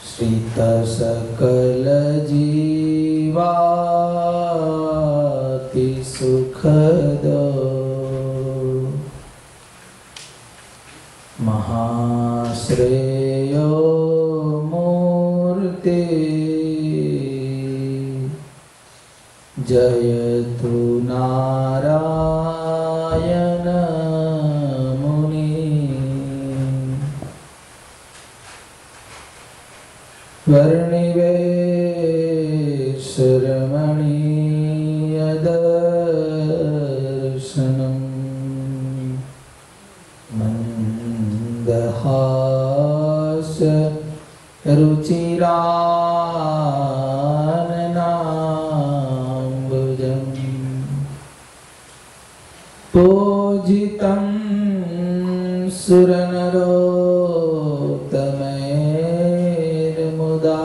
श्रित सकल जीवाति सुखद महाश्रेयो मूर्ते जयतु नारायण मुनि वर्णिवेशरमणीय दर्शनम् मन्दहास्य रुचिराननाम्बुजम् पूजितं सुरनरोत्तमैर्मुदा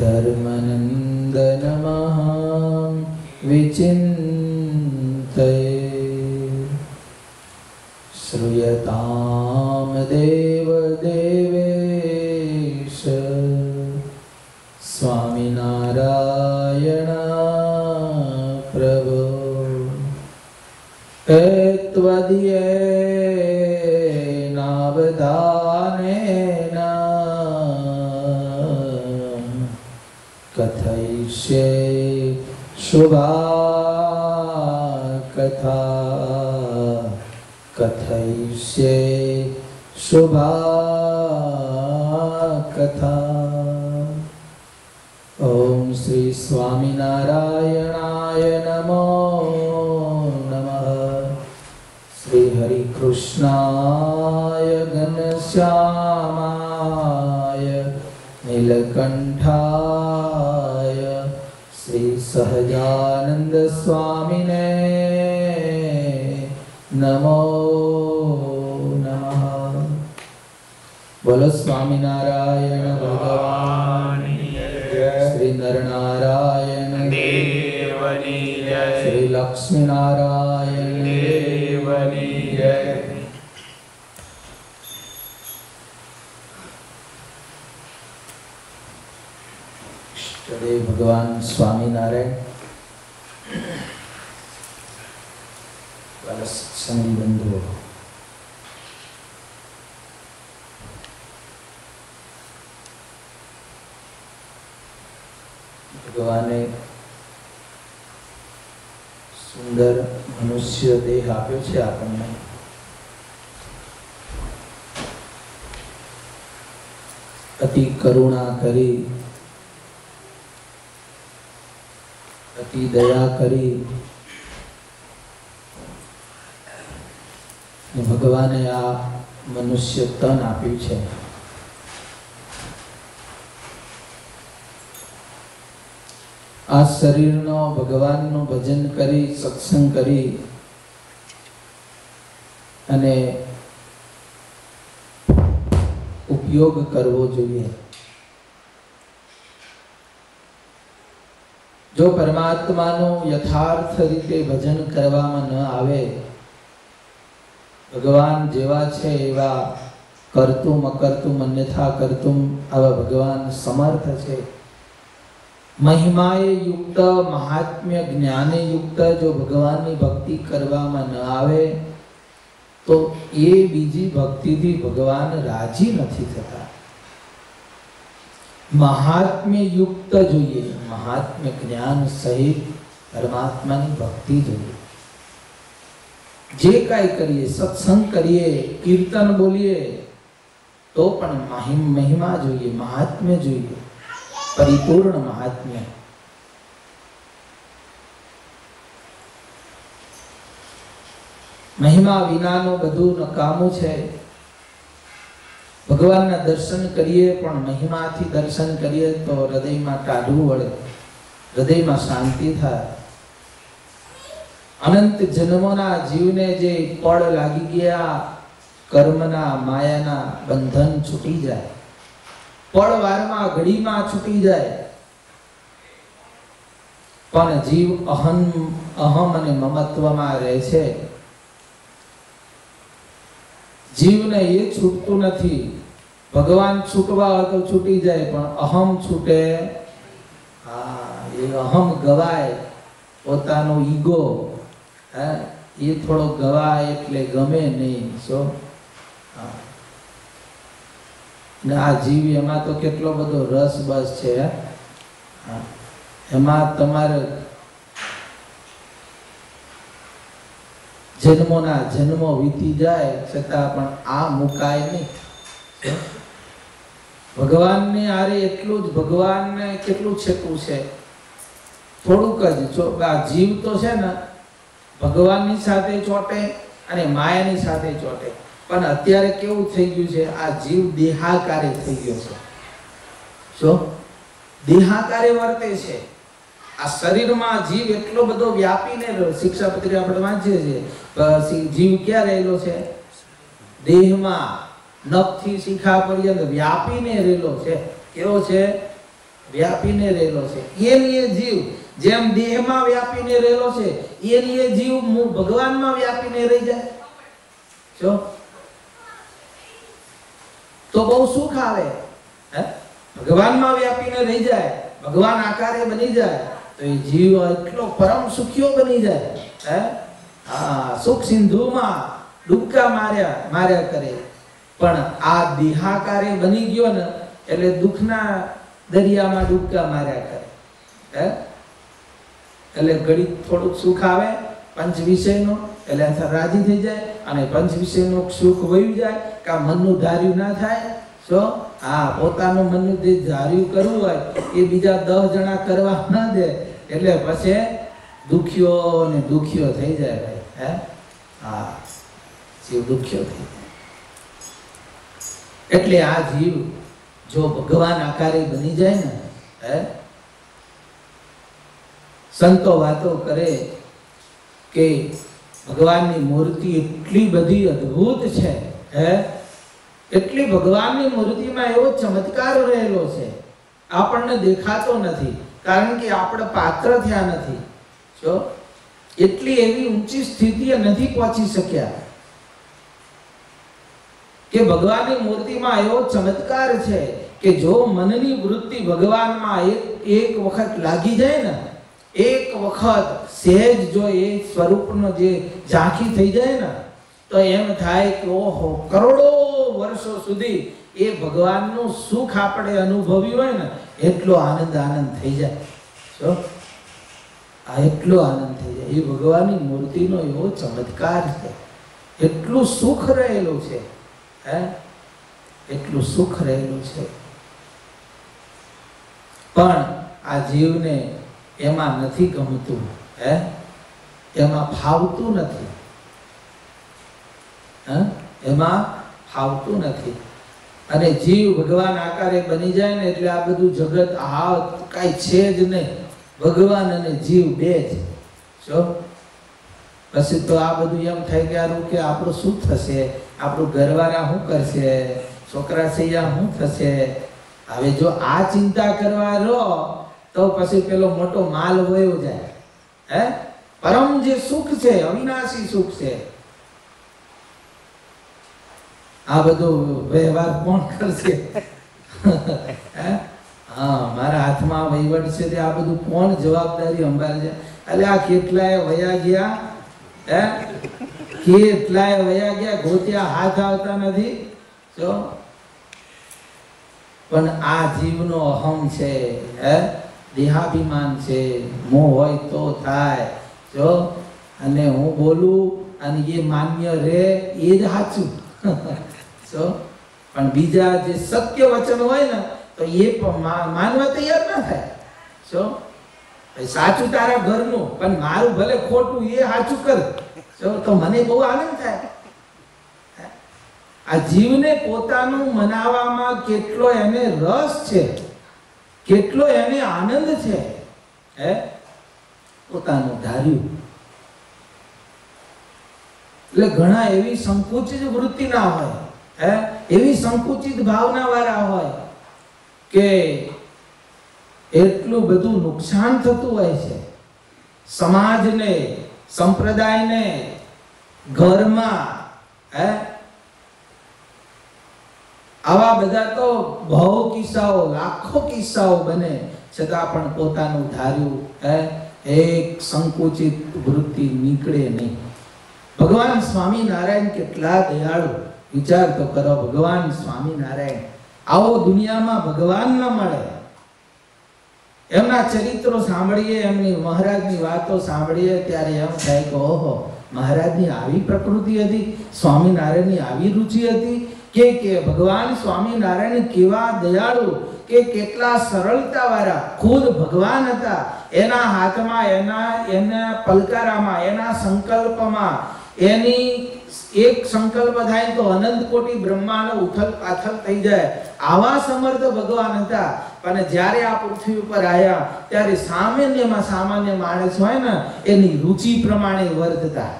धर्मनन्दनमहं विचिन्तये श्रूयतां देवदेवेश स्वामिनारायण प्रभो त्वदीयेनावधानेन कथयिष्ये शुभा कथा कथयिष्ये शुभा कथा। ओम श्री स्वामिनारायणाय नमो नमः। श्री हरि कृष्णाय घनश्यामाय नीलकंठाय श्री सहजानंद स्वामिने नमो नमः। बोलो स्वामीनारायण भगवान श्री नरनारायण देवनी जय, श्री लक्ष्मी नारायण देवनी जय। इष्टदेव भगवान स्वामीनारायण वाला सत्संगी बंधुओं, ભગવાને સુંદર મનુષ્ય દેહ આપ્યો છે આપણને. અતિ કરુણા કરી, અતિ દયા કરી ભગવાને આ મનુષ્ય તન આપ્યું છે. આ શરીરનો ભગવાનનું ભજન કરી, સત્સંગ કરી અને ઉપયોગ કરવો જોઈએ. જો પરમાત્માનું યથાર્થ રીતે ભજન કરવામાં ન આવે, ભગવાન જેવા છે એવા કરતું અકર્તું અન્યથા કરતું આવા ભગવાન સમર્થ છે. મહિમાએ યુક્ત, મહાત્મ્ય જ્ઞાને યુક્ત જો ભગવાનની ભક્તિ કરવામાં ન આવે તો એ બીજી ભક્તિથી ભગવાન રાજી નથી થતા. મહાત્મ્ય યુક્ત જોઈએ, મહાત્મ્ય જ્ઞાન સહિત પરમાત્માની ભક્તિ જોઈએ. જે કાંઈ કરીએ, સત્સંગ કરીએ, કીર્તન બોલીએ તો પણ મહિમા જોઈએ, મહાત્મ્ય જોઈએ, પરિપૂર્ણ મહાત્મ્ય. મહિમા વિનાનું બધું નકામું છે. ભગવાનના દર્શન કરીએ પણ મહિમાથી દર્શન કરીએ તો હૃદયમાં કાઢવું વળે, હૃદયમાં શાંતિ થાય. અનંત જન્મોના જીવને જે પડ લાગી ગયા, કર્મના માયાના બંધન છૂટી જાય, પળવારમાં ઘડીમાં છૂટી જાય. પણ જીવ અહમ અને મમત્વમાં રહે છે. જીવને એ છૂટતું નથી. ભગવાન છૂટવા હોય તો છૂટી જાય, પણ અહમ છૂટે. એ અહમ ગવાય, પોતાનો ઈગો એ થોડો ગવાય એટલે ગમે નહીં. શું ને આ જીવ એમાં તો કેટલો બધો રસ બસ છે. એમાં તમારે જન્મોના જન્મો વીતી જાય છતાં પણ આ મુકાય નહીં. ભગવાનને આરે એટલું જ, ભગવાનને કેટલું છેટું છે, થોડુંક જ. આ જીવ તો છે ને ભગવાનની સાથે ચોટે અને માયાની સાથે ચોટે. પણ અત્યારે કેવું થઈ ગયું છે, આ જીવ દેહાકારી થઈ ગયો છે. શું દેહાકારી વર્તે છે. આ શરીરમાં જીવ એટલો બધો વ્યાપીને, શિક્ષાપત્રી આપણે વાંચીએ છીએ, જીવ ક્યાં રહેલો છે? દેહમાં નખથી શિખા પર્યંત વ્યાપીને રહેલો છે. કેવો છે? વ્યાપીને રહેલો છે. એ જીવ જેમ દેહમાં વ્યાપીને રહેલો છે, એ જીવ ભગવાનમાં વ્યાપીને રહી જાય જો તો બહુ સુખ આવે. ભગવાનમાં વ્યાપીને રહી જાય, ભગવાન આકારે બની જાય તો એ જીવ એટલો પરમ સુખીઓ બની જાય. સુખ સિંધુમાં ડૂબકા માર્યા કરે. પણ આ દેહાકારે બની ગયો ને એટલે દુઃખના દરિયામાં ડૂબકા માર્યા કરે. એટલે ઘડી થોડુંક સુખ આવે પંચ વિષયનો, એટલે રાજી થઈ જાય, અને પંચ વિષયનું સુખ વયું જાય. કા મનનું ધાર્યું ના થાય. શું પોતાનું મનનું જે ધાર્યું કરવું હોય એ બીજા 10 જણા કરવા ના દે, એટલે પછી દુખ્યો ને દુખ્યો થઈ જાય ભાઈ. જીવ દુખ્યો થઈ જાય. એટલે આ જીવ જો ભગવાન આકારે બની જાય ને, સંતો વાતો કરે કે ભગવાનની મૂર્તિ એટલી બધી અદ્ભુત છે, એટલી ભગવાનની મૂર્તિમાં એવો ચમત્કાર રહેલો છે, આપણને દેખાતો નથી, કારણ કે આપણે પાત્ર થયા નથી. જો એટલી એવી ઊંચી સ્થિતિએ નથી પહોંચી શક્યા કે ભગવાનની મૂર્તિમાં એવો ચમત્કાર છે કે જો મનની વૃત્તિ ભગવાનમાં એક વખત લાગી જાય ને, એક વખત સહેજ જો એ સ્વરૂપનો જે ઝાંખી થઈ જાય ને, તો એમ થાય કે ઓહો, કરોડો વર્ષો સુધી એ ભગવાનનું સુખ આપણે અનુભવ્યું હોય ને એટલો આનંદ થઈ જાય. જો એટલો આનંદ થઈ જાય. એ ભગવાનની મૂર્તિનો એવો ચમત્કાર છે. એટલું સુખ રહેલું છે, એટલું સુખ રહેલું છે. પણ આ જીવને એમાં નથી ગમતું, એમાં ફાવતું નથી, એમાં ફાવતું નથી. અને જીવ ભગવાન આકારે બની જાય ને એટલે આ બધું જગત કાંઈ છે જ નહીં. ભગવાન અને જીવ બે જ. શું પછી તો આ બધું એમ થાય કે આરું કે આપણું શું થશે, આપણું ઘરવાળા શું કરશે, છોકરા સૈયા શું થશે. હવે જો આ ચિંતા કરવા રહો તો પછી પેલો મોટો માલ વયો જાય. પરમ જે સુખ છે, અવિનાશી સુખ છે, આ બધું વ્યવહાર કોણ કરશે? મારા હાથમાં વહીવટ છે, આ બધું કોણ જવાબદારી સંભાળશે? એટલે આ કેટલાય વયા ગયા, કેટલાય વયા ગયા, ગોત્યા હાથ આવતા નથી. જો પણ આ જીવનો અહમ છે, દેહાભિમાન છે, મોહ હોય તો થાય. જો અને હું બોલું અને એ માન્ય રહે એ જ સાચું. જો પણ બીજા જે સત્ય વચન હોય ને તો એ માનવા તૈયાર ના થાય. જો સાચું તારા ઘરનું, પણ મારું ભલે ખોટું એ સાચું કર, તો મને બહુ આનંદ થાય. આ જીવને પોતાનું મનાવવામાં કેટલો એને રસ છે, કેટલો એને આનંદ છે, પોતાનું ધાર્યું. એટલે ઘણા એવી સંકુચિત વૃત્તિ ના હોય, એવી સંકુચિત ભાવના વાળા હોય કે એટલું બધું નુકસાન થતું હોય છે, સમાજને, સંપ્રદાયને, ઘરમાં આવા બધા તો બહુ કિસ્સાઓ, લાખો કિસ્સાઓ બને, છતાં પણ પોતાનું ધાર્યું એક સંકુચિત વૃત્તિ નીકળે નહીં. ભગવાન સ્વામિનારાયણ કેટલા દયાળુ, વિચાર તો કરો. ભગવાન સ્વામિનારાયણ, આવો દુનિયામાં ભગવાન ન મળે. એમના ચરિત્રો સાંભળીએ, એમની મહારાજની વાતો સાંભળીએ ત્યારે એમ થાય કે ઓહો, મહારાજની આવી પ્રકૃતિ હતી, સ્વામિનારાયણની આવી રુચિ હતી, કે ભગવાન સ્વામિનારાયણ કેવા દયાળુ, કે કેટલા સરળતા વાળા ખુદ ભગવાન હતા. એના હાથમાં, એના પલકારામાં, એના સંકલ્પમાં, એની એક સંકલ્પ થાય તો અનંત કોટી બ્રહ્માંડ ઉથલ પાથલ થઈ જાય. આવા સમર્થ ભગવાન હતા. અને જ્યારે આ પૃથ્વી ઉપર આવ્યા ત્યારે સામાન્યમાં સામાન્ય માણસ હોય ને એની રુચિ પ્રમાણે વર્તતા,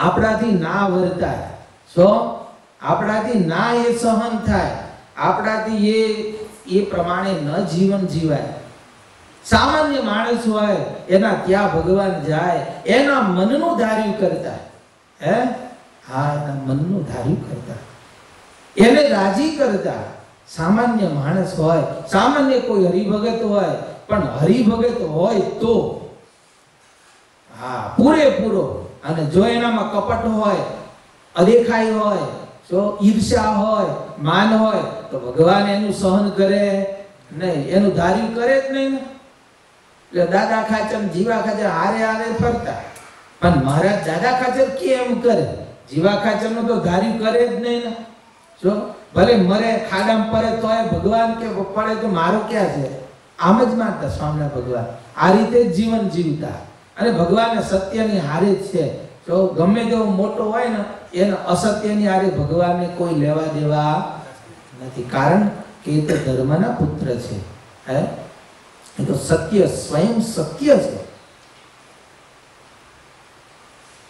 આપણાથી ના વર્તાય. આપણાથી ના એ સહન થાય, આપણાથી એ પ્રમાણે ન જીવન જીવાય. સામાન્ય માણસ હોય એના ત્યાં ભગવાન જાય, એના મનનું ધાર્યું કરતા, એના મનનું ધાર્યું કરતા, એને રાજી કરતા. સામાન્ય માણસ હોય, સામાન્ય કોઈ હરિભગત હોય, પણ હરિભગત હોય તો પૂરેપૂરો. અને જો એનામાં કપટ હોય, અદેખાઈ હોય, જો ઈર્ષ્યા હોય, માન હોય, તો ભગવાન એનું સહન કરે નહીં, એનું ધાર્યું કરે જ નહીં. એટલે દાદા ખાચર, જીવા ખાચર હારે હારે ફરતા, પણ મહારાજ દાદા ખાચર કેમ કરે? જીવા ખાચર નું તો ધાર્યું કરે જ નહીં ને. જો ભલે મરે ખાડામાં પડે તોય ભગવાન કે પડે તો મારું ક્યાં છે, આમ જ માનતા સ્વામિનારાયણ ભગવાન. આ રીતે જ જીવન જીવતા. અને ભગવાન સત્યની હારે જ છે. જો ગમે તેવો મોટો હોય ને એને અસત્યની હારે ભગવાનને કોઈ લેવા દેવા નથી. કારણ કે એ તો ધર્મના પુત્ર છે. એ તો સત્ય, સ્વયં સત્ય છે.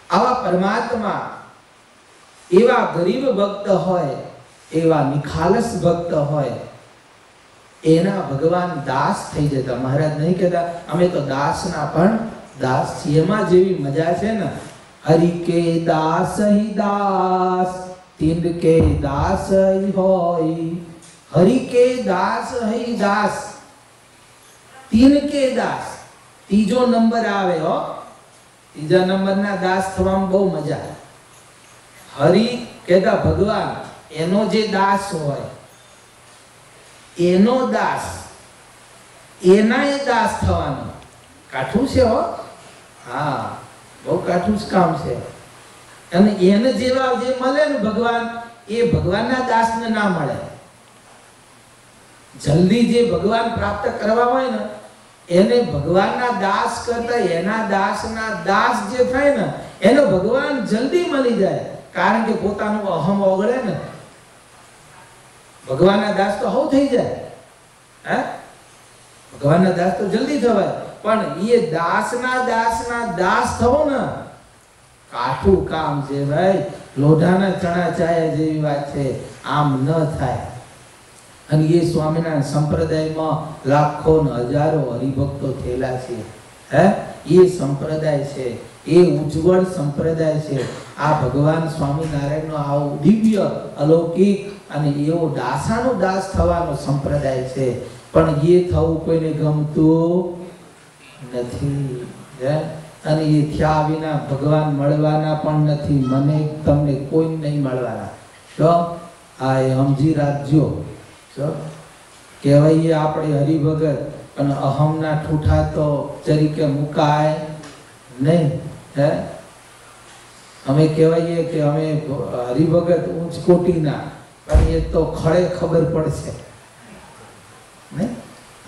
આવા પરમાત્મા એવા ગરીબ ભક્ત હોય, એવા નિખાલસ ભક્ત હોય, એના ભગવાન દાસ થઈ જતા. મહારાજ નહીં કહેતા અમે તો દાસના પણ દાસ છીએ. એમાં જેવી મજા છે ને, હરિ કે દાસ હી દાસ, તિંડ કે દાસ હી હોય. હરિ કે દાસ હી દાસ, તીન કે દાસ. ત્રીજો નંબર આવે હો. ત્રીજા નંબરના દાસ થવામાં બહુ મજા. હરિ કહેતા ભગવાન, એનો જે દાસ હોય, એનો દાસ, એના એ દાસ થવાનો. કાઠું છે હો. બહુ કાઠું જ કામ છે. અને એને જેવા જે મળે ને ભગવાન, એ ભગવાનના દાસને ના મળે. જલ્દી જે ભગવાન પ્રાપ્ત કરવા હોય ને એને ભગવાનના દાસ કરતા એના દાસના દાસ જે થાય ને એને ભગવાન જલ્દી મળી જાય. કારણ કે પોતાનું અહમ ઓગળે ને. ભગવાનના દાસ તો હવ થઈ જાય. ભગવાનના દાસ તો જલ્દી થવાય, પણ એ દાસના દાસ થવો ને કાઠું કામ છે ભાઈ. લોઢાના ચણા ચાયા જેવી વાત છે. આમ ન થાય. અને એ સ્વામિનારાયણ સંપ્રદાયમાં લાખો ને હજારો હરિભક્તો થયેલા છે. એ સંપ્રદાય છે, એ ઉજ્જવળ સંપ્રદાય છે. આ ભગવાન સ્વામિનારાયણનો આવો દિવ્ય, અલૌકિક અને એવો દાસાનો દાસ થવાનો સંપ્રદાય છે. પણ એ થવું કોઈને ગમતું નથી. અને એ થયા વિના ભગવાન મળવાના પણ નથી. મને તમને કોઈ નહીં મળવાના. તો આ સમજી રાખજો. કહેવાય આપણે હરિભગત, પણ અહમના ઠૂઠા તો તરીકે મુકાય નહીં. અમે કહેવાય કે અમે હરિભગત ઊંચ કોટીના, પણ એ તો ખડે ખબર પડશે ને.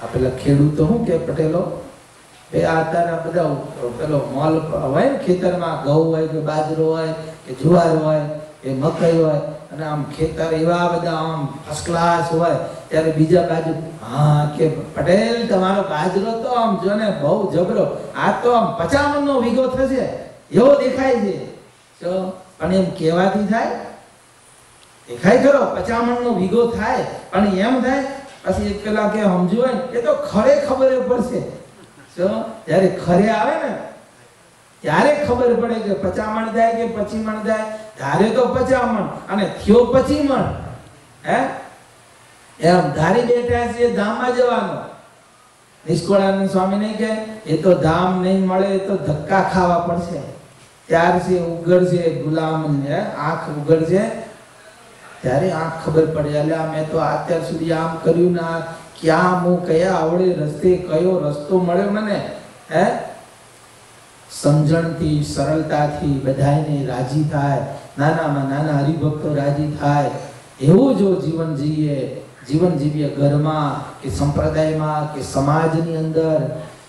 આ પેલા ખેડૂતો શું કે પટેલો એ આતાના બધા પેલો મોલ હોય ને, ખેતરમાં ઘઉં હોય કે બાજરો હોય કે જુવાર હોય કે મકાઈ હોય, અને આમ ખેતર એવા બધા આમ ફર્સ્ટ ક્લાસ હોય, ત્યારે બીજા બાજુ કે પટેલ તમારો બાજરો તો આમ જો ને બહુ જબરો, આ તો આમ 50 મણનો વીઘો થશે એવો દેખાય છે. તો પણ એમ કહેવાથી થાય? દેખાય ખરો 50 મણનો વીઘો થાય, પણ એમ થાય? પછી એક પેલા કે સમજુ હોય એ તો ખરે ખબર પડશે. જો જ્યારે ખરે આવે ને ત્યારે ખબર પડે કે 50 મણ જાય કે 25 મણ જાય. ધારે તો 50 મણ અને થયો 25 મણ. હે એમ ધારી બેઠા છે ધામમાં જવાનો. નિષ્કોળાનંદ સ્વામી નહીં કે એ તો ધામ નહીં મળે તો ધક્કા ખાવા પડશે. ત્યાર છે ઉગડશે ગુલામ ને આંખ ઉગડશે ત્યારે આંખ ખબર પડે. એટલે મેં તો અત્યાર સુધી આમ કર્યું ના, ક્યાં હું કયા આવડે રસ્તે કયો રસ્તો મળ્યો મને. હે સમજણથી સરળતાથી બધાને રાજી થાય, નાનામાં નાના હરિભક્તો રાજી થાય એવું જો જીવન જીવીએ ઘરમાં કે સંપ્રદાયમાં કે સમાજની અંદર,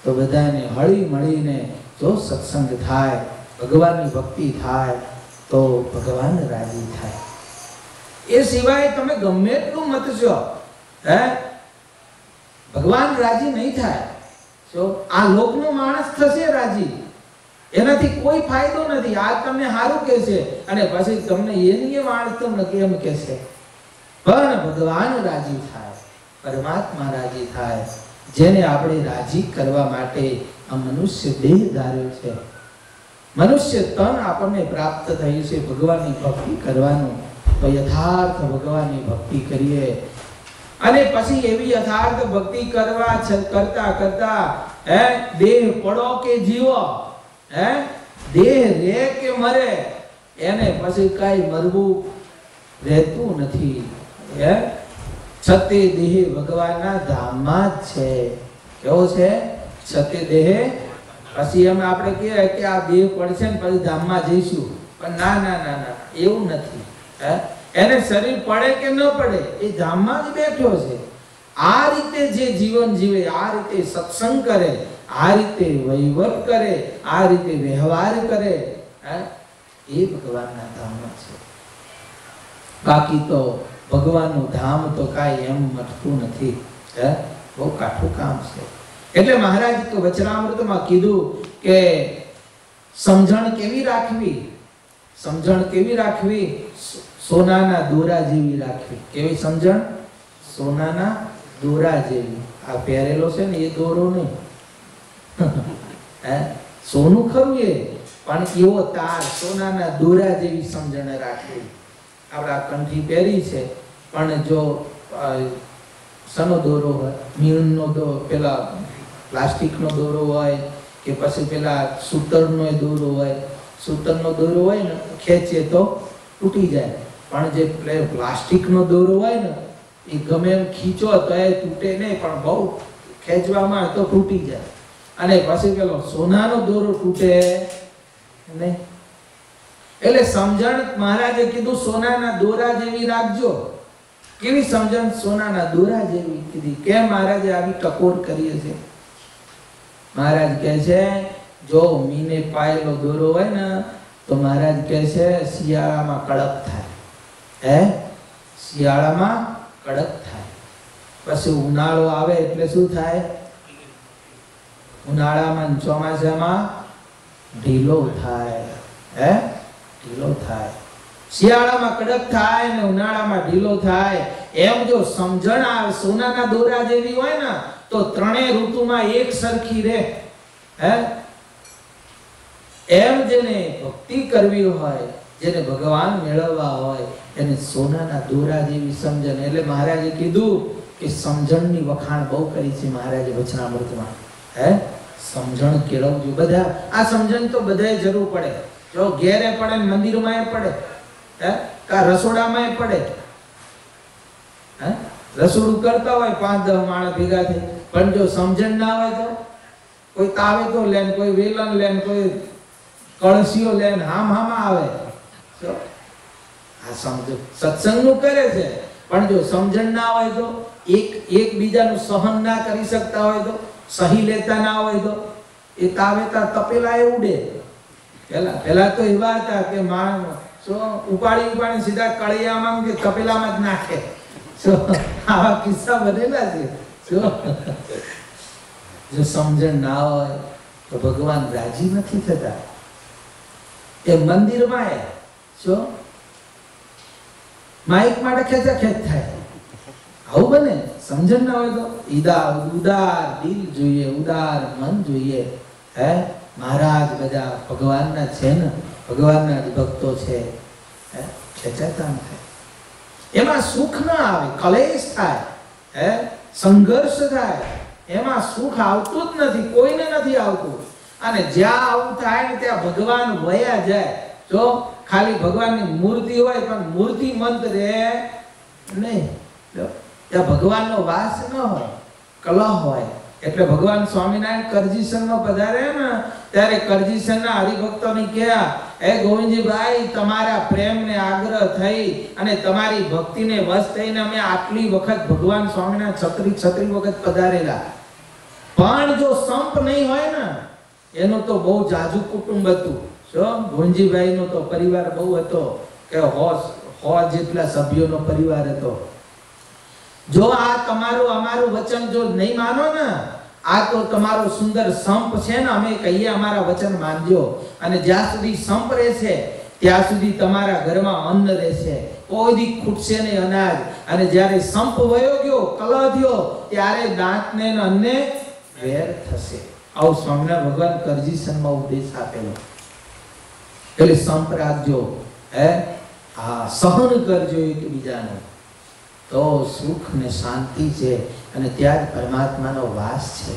તો બધાને હળી મળીને જો સત્સંગ થાય, ભગવાનની ભક્તિ થાય તો ભગવાન રાજી થાય. એ સિવાય તમે ગમે એટલું મતશો, હે ભગવાન રાજી નહીં થાય. જો આ લોકનો માણસ થશે રાજી, એનાથી કોઈ ફાયદો નથી. આ તમને સારું કહેશે અને પછી તમને એની માણસ તમને કેમ કહેશે. પણ ભગવાન રાજી થાય, પરમાત્મા રાજી થાય, જેને આપણે રાજી કરવા માટે આ મનુષ્ય દેહ ધાર્યો છે. મનુષ્ય તન આપણને પ્રાપ્ત થયું છે ભગવાનની ભક્તિ કરવાનું. તો યથાર્થ ભગવાનની ભક્તિ કરીએ અને પછી એવી યથાર્થ ભક્તિ કરતા કરતા હે દેહ પડો કે જીવો, હે દેહ રે કે મરે, એને પછી કઈ મરવું રહેતું નથી. હે સત્ય દેહ ભગવાનના ધામમાં જ છે. કેવો છે સત્ય દેહ? પછી એમ આપણે કહીએ કે આ દેહ પડશે ને પછી ધામમાં જઈશું, પણ ના ના ના ના એવું નથી. એને શરીર પડે કે ન પડે એ ધામમાં જ બેઠો છે. આ રીતે જે જીવન જીવે, આ રીતે સત્સંગ કરે, આ રીતે વહીવટ કરે, આ રીતે વ્યવહાર કરે, એ ભગવાનના ધામમાં છે. બાકી તો ભગવાનનું ધામ તો કાંઈ એમ મટતું નથી. બહુ કાઠું કામ છે. એટલે મહારાજ વચનામૃતમાં કીધું કે સમજણ કેવી રાખવી? સમજણ કેવી રાખવી? સોનાના દોરા જેવી રાખવી. કેવી સમજણ? સોનાના દોરા જેવી. આ પહેરેલો છે ને એ દોરો નહીં, સોનું ખરું એ, પણ એવો તાર સોનાના દોરા જેવી સમજણ રાખવી. આપણા કંઠી પહેરી છે, પણ જો સનો દોરો હોય, મીણનો પેલા પ્લાસ્ટિકનો દોરો હોય કે પછી પેલા સૂતરનો દોરો હોય, સૂતરનો દોરો હોય ને ખેંચે તો તૂટી જાય, પણ જે પ્લાસ્ટિકનો દોરો હોય ને એ ગમે એમ ખીચો તો એ તૂટે નહીં, પણ બહુ ખેંચવામાં તો તૂટી જાય. અને પછી પેલો સોનાનો દોરો તૂટે નહીં. એટલે સમજણ મહારાજે કીધું સોનાના દોરા જેવી રાખજો. કેવી સમજણ? સોનાના દોરા જેવી કીધી. કેમ મહારાજે આવી ટકોર કરી છે? મહારાજ કહે છે જો મીને પાયેલો દોરો હોય ને તો મહારાજ કહે છે શિયાળામાં કડક થાય. શિયાળામાં કડક થાય. પછી ઉનાળો આવે એટલે શું થાય? ઉનાળામાં ચોમાસામાં ઢીલો થાય. ઢીલો થાય. શિયાળામાં કડક થાય ને ઉનાળામાં ઢીલો થાય. એમ જો સમજણ આ સોનાના દોરા જેવી હોય ને તો ત્રણેય ઋતુમાં એક સરખી રહે. એમ જેને ભક્તિ કરવી હોય, જેને ભગવાન મેળવવા હોય, એને સોનાના દોરા જેવી સમજણ. એટલે મહારાજે કીધું કે સમજણની વખાણ બહુ કરી છે મહારાજે વચનામૃતમાં. સમજણ કેળવજો. બધા આ સમજણ તો બધાએ જરૂર પડે. જો ઘેરે પડે, મંદિરમાં પડે, કા રસોડામાં પડે. રસોડું કરતા હોય 5-10 માણસ ભેગા થઈ, પણ જો સમજણ ના હોય તો કોઈ તાવે તો લેન, કોઈ વેલણ લેન, કોઈ કળશીઓ લેન, હામાં આવે. આ સમજ સત્સંગનું કરે છે, પણ જો સમજણ ના હોય તો, એકબીજાનું સહન ના કરી શકતા હોય તો, સહી લેતા ના હોય તો એ તાવેતા તપેલા એ ઉડે. પેલા તો એવા હતા કે ઉપાડી સીધા કળિયામાં કે તપેલામાં જ નાખે. આવા કિસ્સા બનેલા છે. જો સમજણ ના હોય તો ભગવાન રાજી નથી થતા. એ મંદિરમાં માઇક માટે ખેંચાખેંચ થાય. આવું બને? સમજણ ના હોય તો ઉદાર દિલ જોઈએ, ઉદાર મન જોઈએ. હે મહારાજ બધા ભગવાનના છે ને, ભગવાનના જ ભક્તો છે. હે ખેંચાતા થાય, એમાં સુખ ના આવે, કલેશ થાય, હે સંઘર્ષ થાય, એમાં સુખ આવતું જ નથી, કોઈને નથી આવતું. અને જ્યાં આવું થાય ને ત્યાં ભગવાન વયા જાય. જો ખાલી ભગવાનની મૂર્તિ હોય પણ મૂર્તિમંત રહે નહીં, ત્યાં ભગવાનનો વાસ ન હોય, કલહ હોય. એટલે ભગવાન સ્વામિનારાયણ કરજીસનમાં પધારે ને ત્યારે કરજીસનના હરિભક્તોને કહ્યા, હે ગોવિંદજીભાઈ, તમારા પ્રેમને આગ્રહ થઈ અને તમારી ભક્તિને વશ થઈને અમે આટલી વખત ભગવાન સ્વામિનારાયણ 36 વખત પધારેલા. પણ જો સંપ નહીં હોય ને, એનું તો બહુ જાજુ કુટુંબ હતું. શું ગોવિંદજીભાઈ નો તો પરિવાર બહુ હતો કે 100 જેટલા સભ્યોનો પરિવાર હતો. જો આ તમારું અમારું વચન જો નહીં માનો ને, આ તો તમારો સુંદર સંપ છે ને, અમે કહીએ અમારા વચન માનજો, અને જ્યાં સુધી સંપ રહેશે ત્યાં સુધી તમારા ઘરમાં અન્ન રહેશે, કોઈ દી ખૂટશે નહીં અનાજ. અને જ્યારે સંપ વયો ગયો, કલહ થયો, ત્યારે દાંતને ને અન્ને વેર થશે. આવું સ્વામિનારાયણ ભગવાન કરજીસનમાં ઉપદેશ આપેલો. એટલે સંપ રાખજો, હે હા સહન કરજો એકબીજાને, તો સુખ ને શાંતિ છે, અને ત્યાં જ પરમાત્માનો વાસ છે.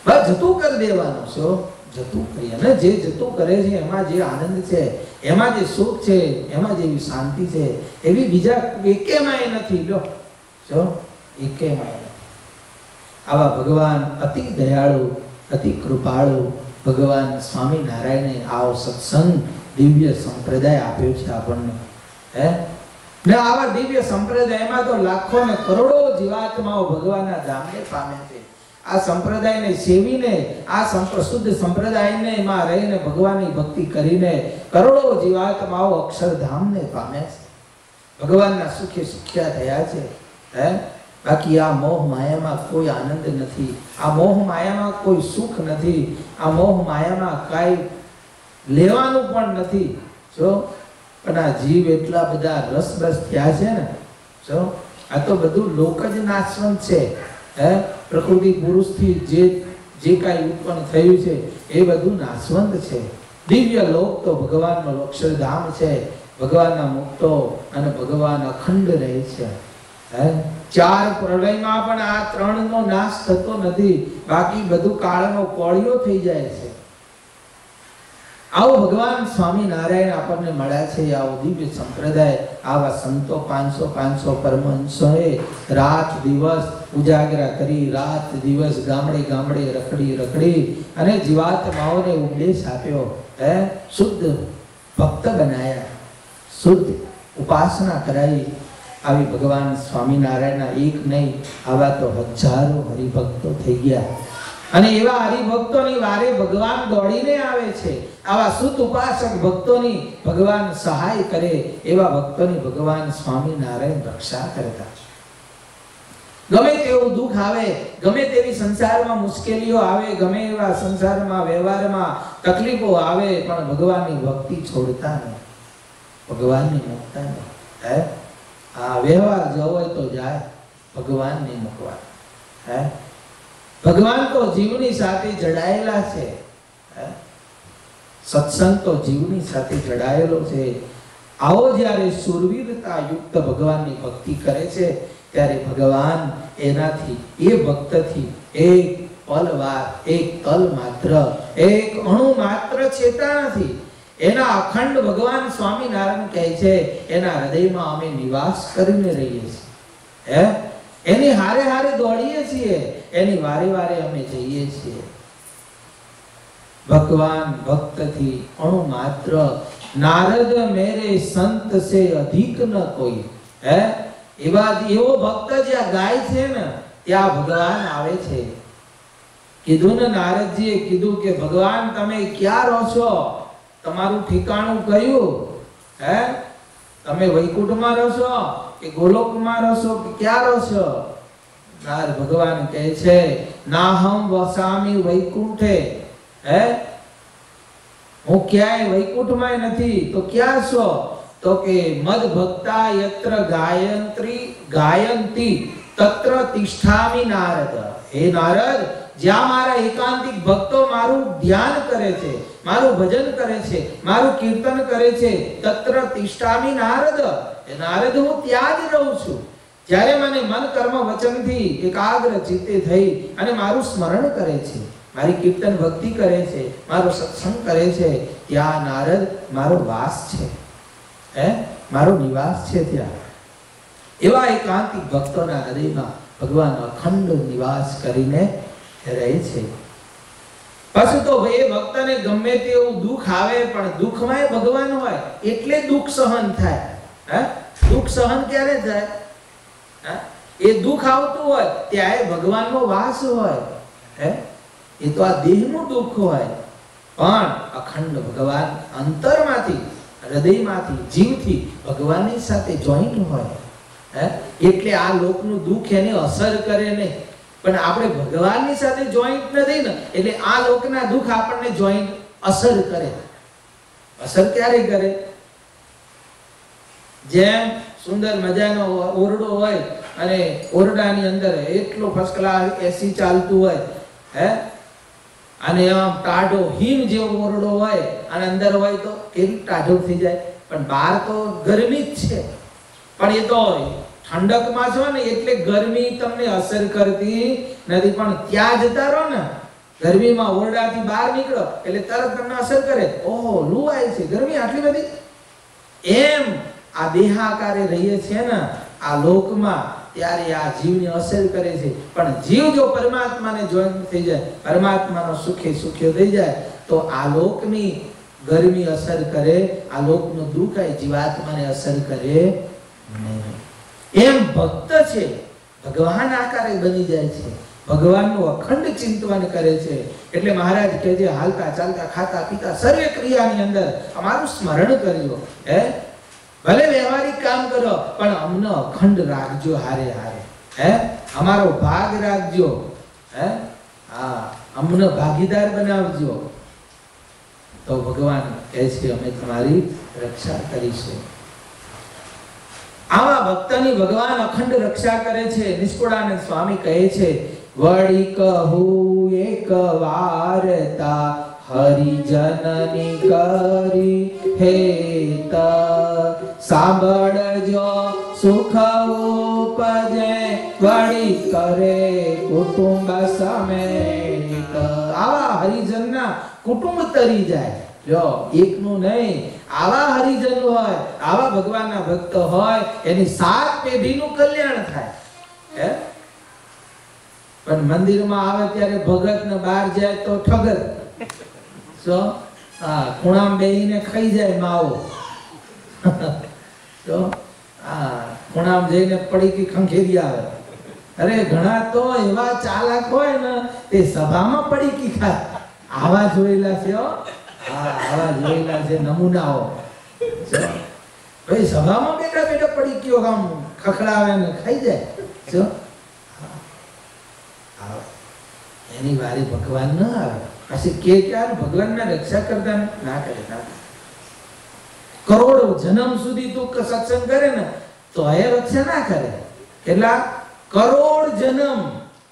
બસ જતું કરી દેવાનું છે, જતું કરીએ. અને જે જતું કરે છે એમાં જે આનંદ છે, એમાં જે સુખ છે, એમાં જેવી શાંતિ છે, એવી બીજા એકેમાંય નથી. લો જો એકેમાંય નથી. આવા ભગવાન અતિ દયાળુ, અતિ કૃપાળુ ભગવાન સ્વામિનારાયણે આવો સત્સંગ દિવ્ય સંપ્રદાય આપ્યો છે આપણને. હે ને આવા દિવ્ય સંપ્રદાયમાં તો લાખો ને કરોડો જીવાત્માઓ ભગવાનના ધામને પામે છે. આ સંપ્રદાયને સેવીને, આ શુદ્ધ સંપ્રદાયને એમાં રહીને ભગવાનની ભક્તિ કરીને કરોડો જીવાત્માઓ અક્ષરધામને પામે છે, ભગવાનના સુખે સુખ્યા થયા છે. હે બાકી આ મોહ માયામાં કોઈ આનંદ નથી, આ મોહ માયામાં કોઈ સુખ નથી, આ મોહ માયામાં કાંઈ લેવાનું પણ નથી. જો પણ આ જીવ એટલા બધા રસબસ થયા છે ને, જો આ તો બધું લોક જ નાશવંત છે. હે પ્રકૃતિ પુરુષથી જે કાંઈ ઉત્પન્ન થયું છે એ બધું નાશવંત છે. દિવ્ય લોક તો ભગવાનનો અક્ષરધામ છે, ભગવાનના મુક્તો અને ભગવાન અખંડ રહે છે. હે 4 પ્રલયમાં પણ આ 3 નો નાશ થતો નથી, બાકી બધું કાળનો કોળિયો થઈ જાય છે. આવો ભગવાન સ્વામિનારાયણ આપણને મળ્યા છે, આવો દિવ્ય સંપ્રદાય, આવા સંતો 500 પરમહંસોએ રાત દિવસ ઉજાગરા કરી, રાત દિવસ ગામડે ગામડે રખડી અને જીવાત્માઓને ઉપદેશ આપ્યો. હે શુદ્ધ ભક્ત બનાયા, શુદ્ધ ઉપાસના કરાઈ. આવી ભગવાન સ્વામિનારાયણના એક નહીં, આવા તો હજારો હરિભક્તો થઈ ગયા. અને એવા હરિભક્તોની વારે ભગવાન દોડીને આવે છે. આવા શુદ્ધ ઉપાસક ભક્તોની ભગવાન સહાય કરે, એવા ભક્તોની ભગવાન સ્વામિનારાયણ રક્ષા કરતા. ગમે તેવું દુઃખ આવે, ગમે તેવી સંસારમાં મુશ્કેલીઓ આવે, ગમે એવા સંસારમાં વ્યવહારમાં તકલીફો આવે, પણ ભગવાનની ભક્તિ છોડતા નહીં, ભગવાનને મૂકતા નહીં. હે આ વ્યવહાર જવો હોય તો જાય, ભગવાનને મૂકવા. હે ભગવાન તો જીવની સાથે જડાયેલા છે. સત્સંગ તો જીવની સાથે જડાયેલો છે. આવો જ્યારે સુરવીરતા યુક્ત ભગવાનની ભક્તિ કરે છે, ત્યારે ભગવાન એનાથી, એ ભક્તથી એક પલવાર, એક તલ માત્ર, એક અણુ માત્ર ચેતા નથી. એના અખંડ ભગવાન સ્વામિનારાયણ કહે છે, એના હૃદયમાં અમે નિવાસ કરીને રહીએ છીએ. હે એની હારે હારે દોડીએ છીએ, એની વારે વારે અમે જઈએ છીએ. ભગવાન ભક્તથી અણુ માત્ર, નારદ મેરે સંત સે અધિક ન કોઈ. હે એવો ભક્ત જ્યાં ગાય છે ને, ત્યાં ભગવાન આવે છે. કીધું ને નારદજીએ કીધું કે ભગવાન તમે ક્યાં રહો છો, તમારું ઠેકાણું કયું? હે તમે વૈકુંઠમાં રહો છો કે ગોલોકમાં રહો છો કે ક્યાં રહો છો? નાર ભગવાન કહે છે, નાહમ વસામી વૈકુંઠે. હે હું ક્યાંય વૈકુંઠમાં નથી, તો ક્યાં છો? તો કે મદ ભક્તા યત્ર ગાયંતી તત્ર તિષ્ઠામિ નારદ. હે નારદ, જ્યાં મારા એકાંતિક ભક્તો મારું ધ્યાન કરે છે, મારું ભજન કરે છે, મારું કીર્તન કરે છે, તત્ર તિષ્ઠામિ નારદ. એ નારદ, હું ત્યાં જ રહું છું. જ્યારે મને મન કર્મ વચનથી એકાગ્ર ચિત્તે થઈ અને મારું સ્મરણ કરે છે, મારી કીર્તન ભક્તિ કરે છે, મારો સત્સંગ કરે છે, ત્યાં નારદ મારો વાસ છે, મારો નિવાસ છે ત્યાં. એવા એકાંતિક ભક્તોના હૃદયમાં ભગવાન અખંડ નિવાસ કરીને રહે છે. પછી તો એ ભક્તને ગમે તેવું દુઃખ આવે પણ દુઃખમાં ભગવાન હોય એટલે દુઃખ સહન થાય. દુઃખ સહન ક્યારે થાય? એ દુઃખ આવતું હોય ત્યારે ભગવાનનો વાસ હોય. એ તો આ દેહનું દુઃખ હોય પણ અખંડ ભગવાન અંતરમાંથી, હૃદયમાંથી, જીવથી ભગવાનની સાથે જોઈન્ટ હોય. એટલે આ લોકનું દુઃખ એને અસર કરે નહીં. પણ આપણે ભગવાનની સાથે જોઈન્ટ નથી ને, એટલે આ લોકના દુઃખ આપણને જોઈન્ટ અસર કરે. અસર ક્યારે કરે? જેમ સુંદર મજાનો ઓરડો હોય અને ઓરડાની અંદર એટલો ફર્સ્ટ ક્લાસ એસી ચાલતું હોય, અને આમ ટાઢો હિમ જેવો ઓરડો હોય અને અંદર હોય તો કેવી ટાઢો થઈ જાય. પણ બહાર તો ગરમી જ છે, પણ એ તો ઠંડકમાં છો ને એટલે ગરમી તમને અસર કરતી નથી. પણ ત્યાં જતા રહો ને, ગરમીમાં ઓરડાથી બહાર નીકળો એટલે તરત તમને અસર કરે. ઓહો, લૂ આવી છે, ગરમી આટલી બધી. એમ આ દેહાકારે રહીએ છે ને આ લોકમાં, ત્યારે આ જીવને અસર કરે છે. પણ જીવ જો પરમાત્માને જોઈન્ટ થઈ જાય, પરમાત્માનો સુખે સુખ્ય થઈ જાય, તો આ લોકની ગરમી અસર કરે, આ લોકનું દુઃખ આ જીવાત્માને અસર કરે નહીં. એમ ભક્ત છે ભગવાન આકારે બની જાય છે, ભગવાનનું અખંડ ચિંતન કરે છે. એટલે મહારાજ કહે છે, હાલતા ચાલતા ખાતા પીતા સર્વે ક્રિયાની અંદર અમારું સ્મરણ કરજો. ભલે વ્યવહારિક કામ કરો પણ અમને અખંડ રાખજો, હારે હારે અમારો ભાગ રાખજો. અમને ભાગીદાર બનાવજો. તો ભગવાન કહે છે, અમે તમારી રક્ષા કરીશું. આવા ભક્તની ભગવાન અખંડ રક્ષા કરે છે. નિષ્કુળાનંદ સ્વામી કહે છે, વળી કહું એક વાર્તા હરિજનની કરી હેત, સાંભળજો સુખ ઉપજે વળી કરે કુટુંબ સમેત. આવા હરિજનના કુટુંબ તરી જાય. જો એકનું નહીં, આવા હરિજન હોય, આવા ભગવાનના ભક્ત હોય, એની 7 પેઢીનું કલ્યાણ થાય. પણ મંદિરમાં આવે ત્યારે ભગત ને બહાર જાય તો ઠગર. જો ખૂણામાં બેહીને ખાઈ જાય માવો. તો ખૂણામાં જઈને પડીકી ખંખેરી આવે. અરે ઘણા તો એવા ચાલાક હોય ને, તે સભામાં પડીકી ખાય. આવા જોયેલા છે. આવા જોયેલા છે નમૂનાઓ. ભાઈ સભામાં બેઠા બેઠા પડીકીઓ આમ ખખડાવે ને ખાઈ જાય. જો એની વારી ભગવાન ન આવે. પછી કે ભગવાનના રક્ષા કરતા ના કરે. કરોડો જન્મ સુધી તું સત્સંગ કરે ને તો એ રક્ષા ના કરે. એટલા કરોડ જન્મ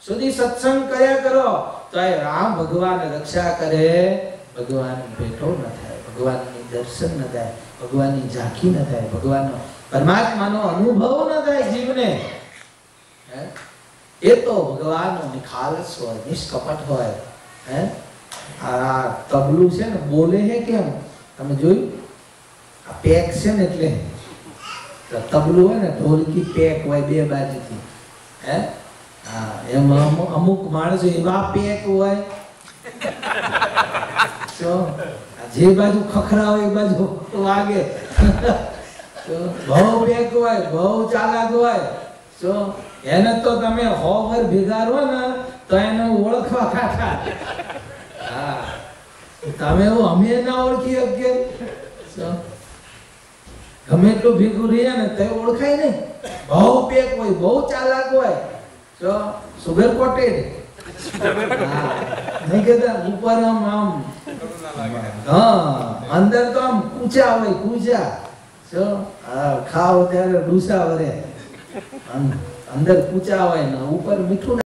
સુધી સત્સંગ કર્યા કરો તો એ રામ ભગવાન રક્ષા કરે. ભગવાન ભેટો ન થાય, ભગવાનની દર્શન ન થાય, ભગવાનની ઝાંખી ન થાય, ભગવાનનો પરમાત્માનો અનુભવ ન થાય જીવને. એ તો ભગવાનનો નિખાલસ હોય, નિષ્કપટ હોય. આ તબલું છે ને બોલે છે કેમ તમે જોયું? આ પેક છે ને એટલે તબલું હોય ને, ઢોલકી પેક હોય બે બાજુથી. એમાં અમુક માણસો એવા પેક હોય, જે બાજુ ખખરા હોય એ બાજુ વાગે. બહુ પેક હોય, બહુ ચાલાક હોય. એને તો તમે 100 વાર ભેગા રહો ને તો એને ઓળખવા કાઢા. તમે એવું અમે ના ઓળખી શકીએ. ગમે એટલું ભેગું રહ્યા ને તો ઓળખાય નહીં. બહુ પેક હોય, બહુ ચાલાક હોય. સુગર કોટેડ નહીં કેતા, ઉપર આમ અંદર તો આમ કૂચા હોય, કૂચા. જો ખાઓ ત્યારે ડૂસા વરે અંદર કૂચા હોય ને ઉપર મીઠું